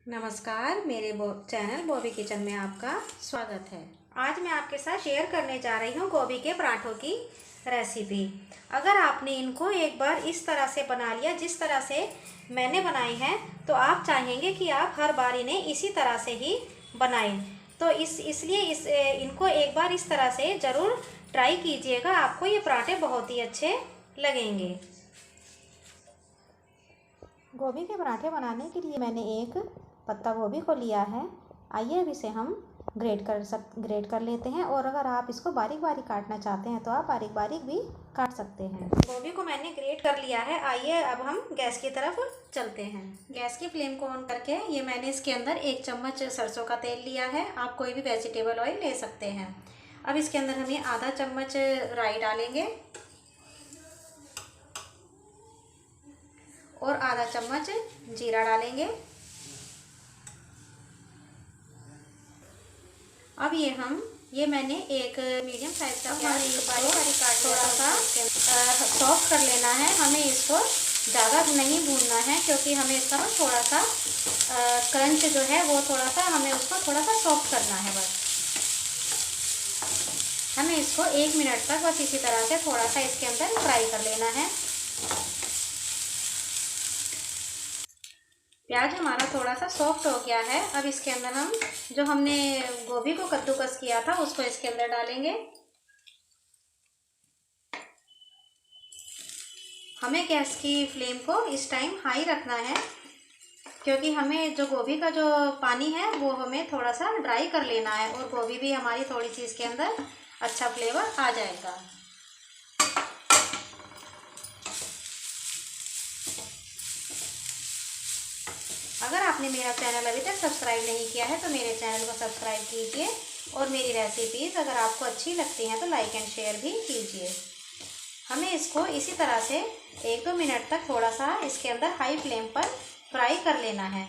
नमस्कार, मेरे channel Bobby kitchen में आपका स्वागत है। आज मैं आपके साथ शेयर करने जा रही हूँ गोभी के पराठों की रेसिपी। अगर आपने इनको एक बार इस तरह से बना लिया जिस तरह से मैंने बनाई है, तो आप चाहेंगे कि आप हर बार इन्हें इसी तरह से ही बनाएं। तो इसलिए इनको एक बार इस तरह से ज़रूर ट्राई कीजिएगा, आपको ये पराठे बहुत ही अच्छे लगेंगे। गोभी के पराठे बनाने के लिए मैंने एक पत्ता गोभी को लिया है। आइए अब इसे हम ग्रेट कर लेते हैं। और अगर आप इसको बारीक बारीक काटना चाहते हैं तो आप बारीक बारीक भी काट सकते हैं। गोभी को मैंने ग्रेट कर लिया है। आइए अब हम गैस की तरफ चलते हैं। गैस की फ्लेम को ऑन करके ये मैंने इसके अंदर 1 चम्मच सरसों का तेल लिया है। आप कोई भी वेजिटेबल ऑयल ले सकते हैं। अब इसके अंदर हम ये आधा चम्मच राई डालेंगे और आधा चम्मच जीरा डालेंगे। अब ये मैंने एक मीडियम साइज का प्याज बारीक बारीक काट थोड़ा सा सॉफ्ट कर लेना है। हमें इसको ज़्यादा नहीं भूनना है, क्योंकि हमें इसका थोड़ा सा क्रंच जो है वो थोड़ा सा हमें उसको थोड़ा सा सॉफ्ट करना है। बस हमें इसको 1 मिनट तक बस इसी तरह से थोड़ा सा इसके अंदर फ्राई कर लेना है। प्याज हमारा थोड़ा सा सॉफ्ट हो गया है। अब इसके अंदर हम जो हमने गोभी को कद्दूकस किया था उसको इसके अंदर डालेंगे। हमें गैस की फ्लेम को इस टाइम हाई रखना है, क्योंकि हमें जो गोभी का जो पानी है वो हमें थोड़ा सा ड्राई कर लेना है और गोभी भी हमारी थोड़ी सी इसके अंदर अच्छा फ्लेवर आ जाएगा। अगर आपने मेरा चैनल अभी तक सब्सक्राइब नहीं किया है तो मेरे चैनल को सब्सक्राइब कीजिए और मेरी रेसिपीज़ अगर आपको अच्छी लगती हैं तो लाइक एंड शेयर भी कीजिए। हमें इसको इसी तरह से 1-2 मिनट तक थोड़ा सा इसके अंदर हाई फ्लेम पर फ्राई कर लेना है।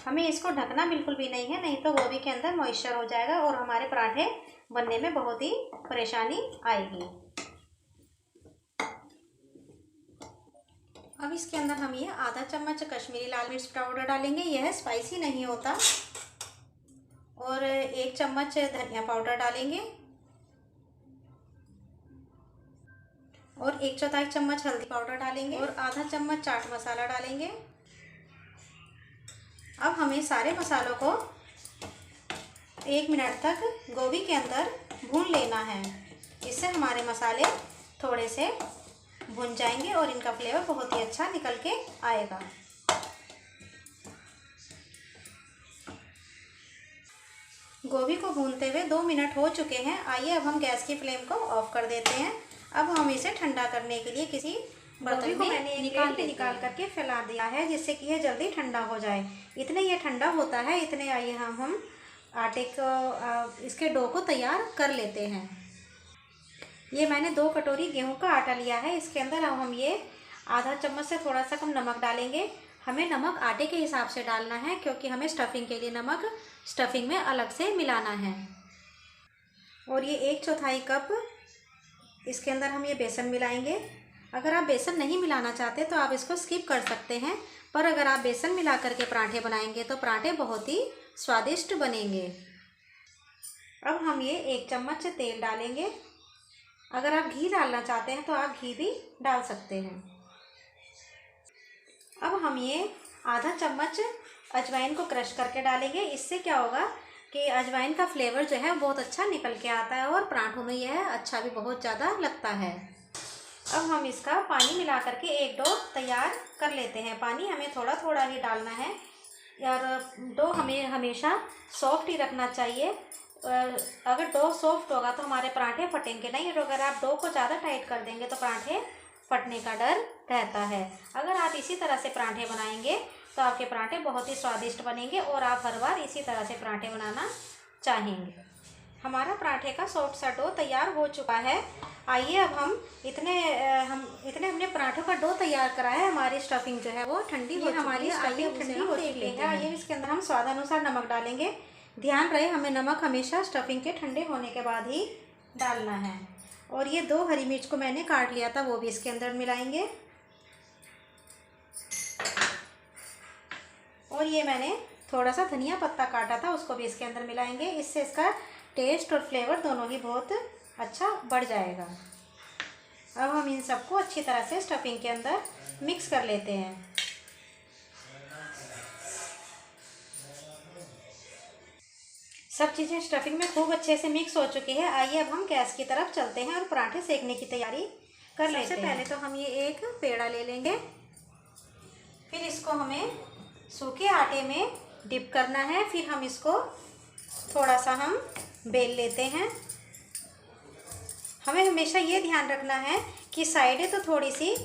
हमें इसको ढकना बिल्कुल भी नहीं है, नहीं तो गोभी के अंदर मॉइस्चर हो जाएगा और हमारे पराठे बनने में बहुत ही परेशानी आएगी। अब इसके अंदर हम ये आधा चम्मच कश्मीरी लाल मिर्च पाउडर डालेंगे। यह स्पाइसी नहीं होता। और 1 चम्मच धनिया पाउडर डालेंगे और 1/4 चम्मच हल्दी पाउडर डालेंगे और आधा चम्मच चाट मसाला डालेंगे। अब हमें सारे मसालों को 1 मिनट तक गोभी के अंदर भून लेना है। इससे हमारे मसाले थोड़े से भुन जाएंगे और इनका फ्लेवर बहुत ही अच्छा निकल के आएगा। गोभी को भूनते हुए 2 मिनट हो चुके हैं। आइए अब हम गैस की फ्लेम को ऑफ कर देते हैं। अब हम इसे ठंडा करने के लिए किसी बर्तन में मैंने निकाल करके फैला दिया है, जिससे कि यह जल्दी ठंडा हो जाए। इतने ये ठंडा होता है, इतने आइए हम आटे को इसके डो को तैयार कर लेते हैं। ये मैंने 2 कटोरी गेहूं का आटा लिया है। इसके अंदर अब हम ये आधा चम्मच से थोड़ा सा कम नमक डालेंगे। हमें नमक आटे के हिसाब से डालना है, क्योंकि हमें स्टफिंग के लिए नमक स्टफिंग में अलग से मिलाना है। और ये 1/4 कप इसके अंदर हम ये बेसन मिलाएंगे। अगर आप बेसन नहीं मिलाना चाहते तो आप इसको स्किप कर सकते हैं, पर अगर आप बेसन मिला करके पराठे बनाएंगे तो पराठे बहुत ही स्वादिष्ट बनेंगे। अब हम ये 1 चम्मच तेल डालेंगे। अगर आप घी डालना चाहते हैं तो आप घी भी डाल सकते हैं। अब हम ये आधा चम्मच अजवाइन को क्रश करके डालेंगे। इससे क्या होगा कि अजवाइन का फ्लेवर जो है बहुत अच्छा निकल के आता है और पराठों में यह अच्छा भी बहुत ज़्यादा लगता है। अब हम इसका पानी मिला करके एक डो तैयार कर लेते हैं। पानी हमें थोड़ा थोड़ा ही डालना है और डो हमें हमेशा सॉफ्ट ही रखना चाहिए। अगर डो सॉफ्ट होगा तो हमारे पराठे फटेंगे नहीं, और अगर आप डो को ज़्यादा टाइट कर देंगे तो पराठे फटने का डर रहता है। अगर आप इसी तरह से पराठे बनाएंगे तो आपके पराठे बहुत ही स्वादिष्ट बनेंगे और आप हर बार इसी तरह से पराठे बनाना चाहेंगे। हमारा पराठे का सॉफ्ट सा डो तैयार हो चुका है। आइए अब हम इतने हमने पराठों का डो तैयार करा है। हमारी स्टफिंग जो है वो ठंडी हो चुकी है। आइए ठंडी हो चुकी है। आइए इसके अंदर हम स्वादानुसार नमक डालेंगे। ध्यान रहे हमें नमक हमेशा स्टफिंग के ठंडे होने के बाद ही डालना है। और ये 2 हरी मिर्च को मैंने काट लिया था, वो भी इसके अंदर मिलाएंगे। और ये मैंने थोड़ा सा धनिया पत्ता काटा था, उसको भी इसके अंदर मिलाएंगे। इससे इसका टेस्ट और फ्लेवर दोनों ही बहुत अच्छा बढ़ जाएगा। अब हम इन सबको अच्छी तरह से स्टफिंग के अंदर मिक्स कर लेते हैं। सब चीज़ें स्टफिंग में खूब अच्छे से मिक्स हो चुकी है। आइए अब हम गैस की तरफ चलते हैं और पराठे सेकने की तैयारी कर लेते हैं। सबसे पहले तो हम ये एक पेड़ा ले लेंगे, फिर इसको हमें सूखे आटे में डिप करना है। फिर हम इसको थोड़ा सा हम बेल लेते हैं। हमें हमेशा ये ध्यान रखना है कि साइडें तो थोड़ी सी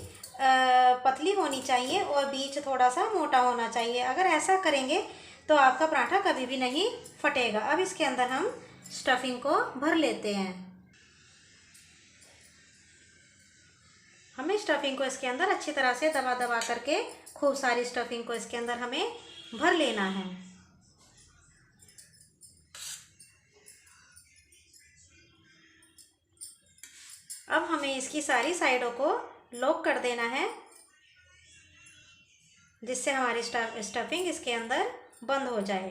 पतली होनी चाहिए और बीच थोड़ा सा मोटा होना चाहिए। अगर ऐसा करेंगे तो आपका पराठा कभी भी नहीं फटेगा। अब इसके अंदर हम स्टफिंग को भर लेते हैं। हमें स्टफिंग को इसके अंदर अच्छी तरह से दबा दबा करके खूब सारी स्टफिंग को इसके अंदर हमें भर लेना है। अब हमें इसकी सारी साइडों को लॉक कर देना है, जिससे हमारी स्टफिंग इसके अंदर बंद हो जाए।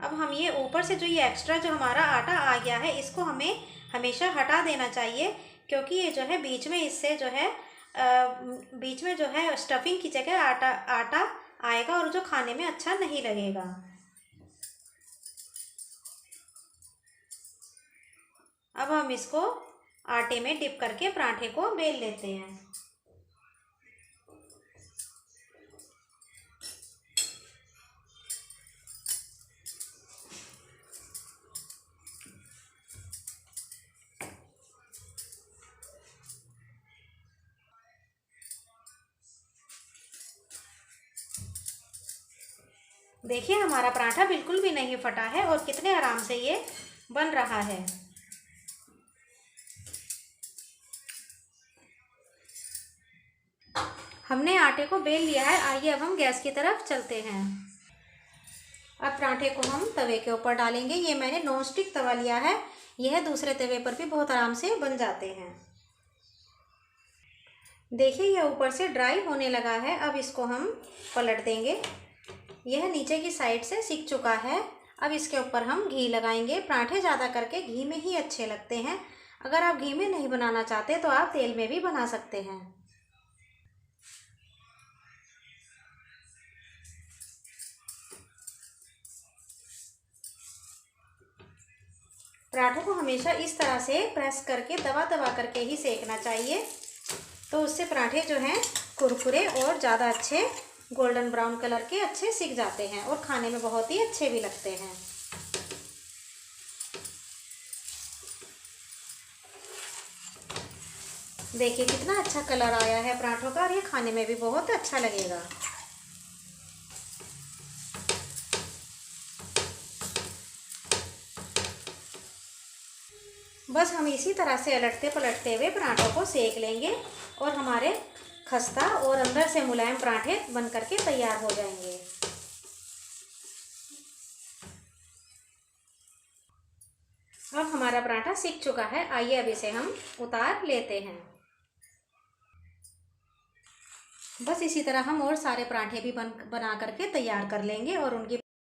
अब हम ये ऊपर से जो ये एक्स्ट्रा जो हमारा आटा आ गया है, इसको हमें हमेशा हटा देना चाहिए, क्योंकि ये जो है बीच में इससे जो है बीच में जो है स्टफिंग की जगह आटा आएगा और जो खाने में अच्छा नहीं लगेगा। अब हम इसको आटे में डिप करके पराठे को बेल लेते हैं। देखिए हमारा पराठा बिल्कुल भी नहीं फटा है और कितने आराम से ये बन रहा है। हमने आटे को बेल लिया है। आइए अब हम गैस की तरफ चलते हैं। अब पराठे को हम तवे के ऊपर डालेंगे। ये मैंने नॉन स्टिक तवा लिया है, यह दूसरे तवे पर भी बहुत आराम से बन जाते हैं। देखिए यह ऊपर से ड्राई होने लगा है। अब इसको हम पलट देंगे। यह नीचे की साइड से सिक चुका है। अब इसके ऊपर हम घी लगाएंगे। पराठे ज़्यादा करके घी में ही अच्छे लगते हैं। अगर आप घी में नहीं बनाना चाहते तो आप तेल में भी बना सकते हैं। पराठों को हमेशा इस तरह से प्रेस करके दबा दबा करके ही सेकना चाहिए, तो उससे पराठे जो हैं कुरकुरे और ज़्यादा अच्छे गोल्डन ब्राउन कलर के अच्छे सिक जाते हैं और खाने में बहुत ही अच्छे भी लगते हैं। देखिए कितना अच्छा कलर आया है पराठों का और ये खाने में भी बहुत अच्छा लगेगा। बस हम इसी तरह से अलटते पलटते हुए पराठों को सेक लेंगे और हमारे खस्ता और अंदर से मुलायम पराठे बन करके तैयार हो जाएंगे। अब हमारा पराठा सिक चुका है। आइए अब इसे हम उतार लेते हैं। बस इसी तरह हम और सारे पराठे भी बना करके तैयार कर लेंगे और उनकी